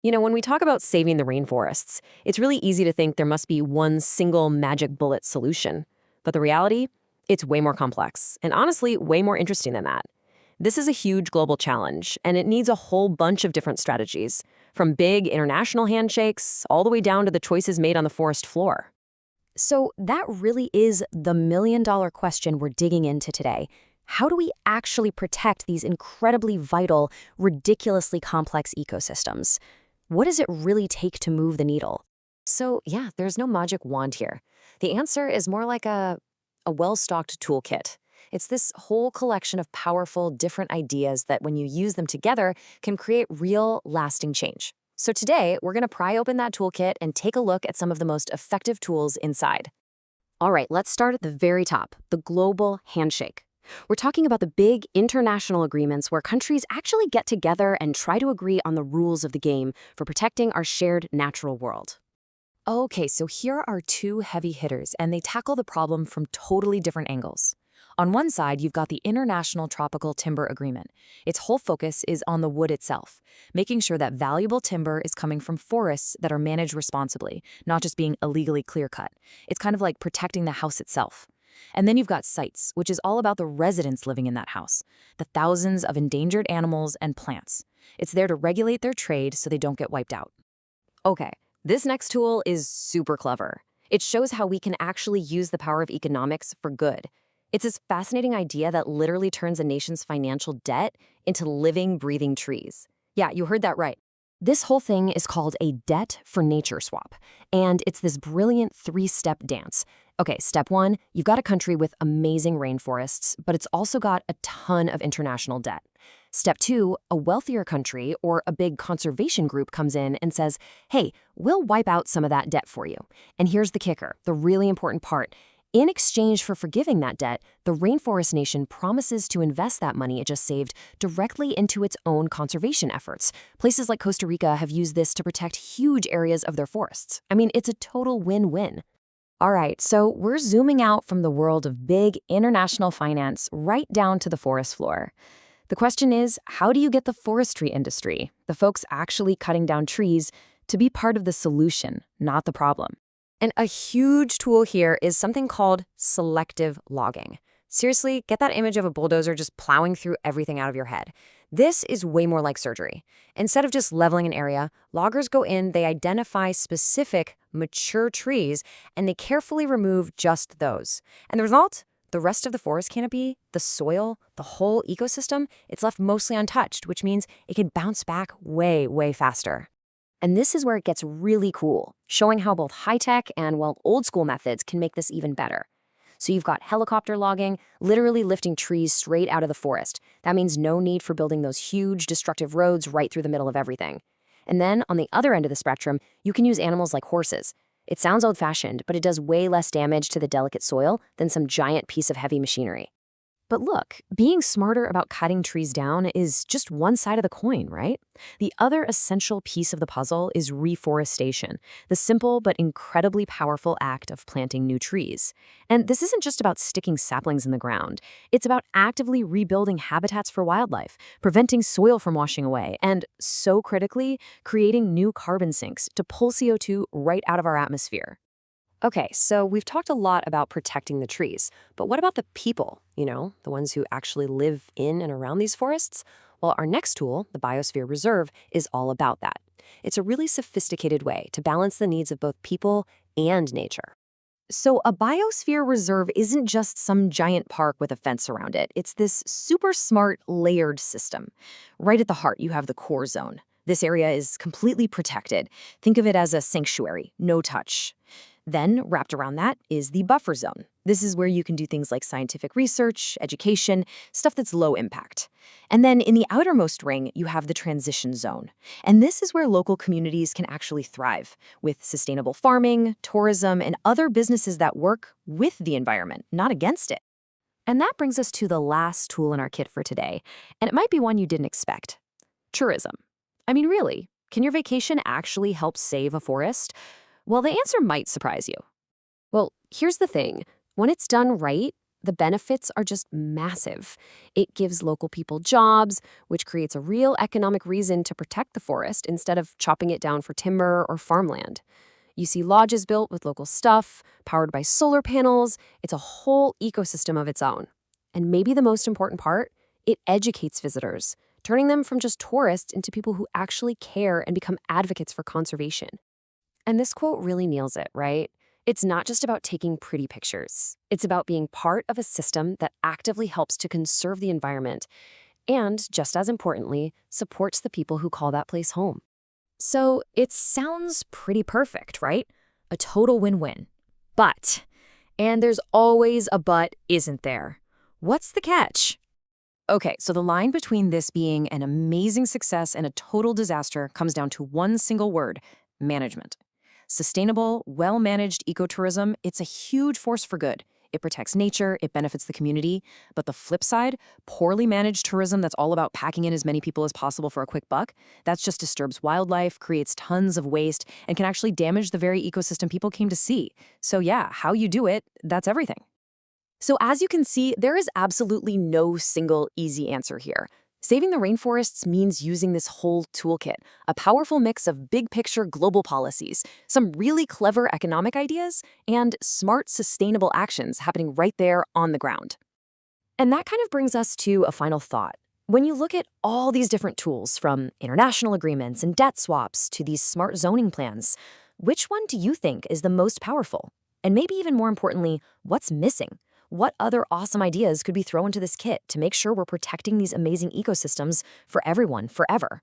When we talk about saving the rainforests, it's really easy to think there must be one single magic bullet solution. But the reality? It's way more complex, and honestly, way more interesting than that. This is a huge global challenge, and it needs a whole bunch of different strategies, from big international handshakes all the way down to the choices made on the forest floor. So that really is the million-dollar question we're digging into today. How do we actually protect these incredibly vital, ridiculously complex ecosystems? What does it really take to move the needle? So, yeah, there's no magic wand here. The answer is more like a well-stocked toolkit. It's this whole collection of powerful, different ideas that, when you use them together, can create real, lasting change. So today, we're going to pry open that toolkit and take a look at some of the most effective tools inside. All right, let's start at the very top, the global handshake. We're talking about the big international agreements where countries actually get together and try to agree on the rules of the game for protecting our shared natural world. Okay, so here are two heavy hitters, and they tackle the problem from totally different angles. On one side, you've got the International Tropical Timber Agreement. Its whole focus is on the wood itself, making sure that valuable timber is coming from forests that are managed responsibly, not just being illegally clear-cut. It's kind of like protecting the house itself. And then you've got CITES, which is all about the residents living in that house, the thousands of endangered animals and plants. It's there to regulate their trade so they don't get wiped out. Okay, this next tool is super clever. It shows how we can actually use the power of economics for good. It's this fascinating idea that literally turns a nation's financial debt into living, breathing trees. Yeah, you heard that right. This whole thing is called a debt for nature swap, and it's this brilliant three-step dance. Okay, step one, you've got a country with amazing rainforests, but it's also got a ton of international debt. Step two, a wealthier country or a big conservation group comes in and says, hey, we'll wipe out some of that debt for you. And here's the kicker, the really important part. In exchange for forgiving that debt, the rainforest nation promises to invest that money it just saved directly into its own conservation efforts. Places like Costa Rica have used this to protect huge areas of their forests. I mean, it's a total win-win. All right, so we're zooming out from the world of big international finance right down to the forest floor. The question is, how do you get the forestry industry, the folks actually cutting down trees, to be part of the solution, not the problem? And a huge tool here is something called selective logging. Seriously, get that image of a bulldozer just plowing through everything out of your head. This is way more like surgery. Instead of just leveling an area, loggers go in, they identify specific, mature trees, and they carefully remove just those. And the result? The rest of the forest canopy, the soil, the whole ecosystem, it's left mostly untouched, which means it can bounce back way, way faster. And this is where it gets really cool, showing how both high-tech and, well, old-school methods can make this even better. So you've got helicopter logging, literally lifting trees straight out of the forest. That means no need for building those huge, destructive roads right through the middle of everything. And then, on the other end of the spectrum, you can use animals like horses. It sounds old-fashioned, but it does way less damage to the delicate soil than some giant piece of heavy machinery. But look, being smarter about cutting trees down is just one side of the coin, right? The other essential piece of the puzzle is reforestation, the simple but incredibly powerful act of planting new trees. And this isn't just about sticking saplings in the ground. It's about actively rebuilding habitats for wildlife, preventing soil from washing away, and, so critically, creating new carbon sinks to pull CO2 right out of our atmosphere. Okay, so we've talked a lot about protecting the trees, but what about the people, the ones who actually live in and around these forests? Well, our next tool, the Biosphere Reserve, is all about that. It's a really sophisticated way to balance the needs of both people and nature. So a Biosphere Reserve isn't just some giant park with a fence around it. It's this super smart, layered system. Right at the heart, you have the core zone. This area is completely protected. Think of it as a sanctuary, no touch. Then, wrapped around that, is the buffer zone. This is where you can do things like scientific research, education, stuff that's low impact. And then in the outermost ring, you have the transition zone. And this is where local communities can actually thrive, with sustainable farming, tourism, and other businesses that work with the environment, not against it. And that brings us to the last tool in our kit for today, and it might be one you didn't expect. Tourism. I mean, really, can your vacation actually help save a forest? Well, the answer might surprise you. Well, here's the thing. When it's done right, The benefits are just massive. It gives local people jobs, which creates a real economic reason to protect the forest instead of chopping it down for timber or farmland. You see lodges built with local stuff, powered by solar panels. It's a whole ecosystem of its own. And maybe the most important part, it educates visitors, turning them from just tourists into people who actually care and become advocates for conservation. And this quote really nails it, right? It's not just about taking pretty pictures. It's about being part of a system that actively helps to conserve the environment and, just as importantly, supports the people who call that place home. So it sounds pretty perfect, right? A total win-win. But, and there's always a but, isn't there? What's the catch? Okay, so the line between this being an amazing success and a total disaster comes down to one single word: management. Sustainable, well-managed ecotourism, it's a huge force for good. It protects nature, it benefits the community. But the flip side, poorly managed tourism that's all about packing in as many people as possible for a quick buck, that just disturbs wildlife, creates tons of waste, and can actually damage the very ecosystem people came to see. So yeah, how you do it, that's everything. So as you can see, there is absolutely no single easy answer here. Saving the rainforests means using this whole toolkit, a powerful mix of big-picture global policies, some really clever economic ideas, and smart, sustainable actions happening right there on the ground. And that kind of brings us to a final thought. When you look at all these different tools, from international agreements and debt swaps to these smart zoning plans, which one do you think is the most powerful? And maybe even more importantly, what's missing? What other awesome ideas could be thrown into this kit to make sure we're protecting these amazing ecosystems for everyone, forever?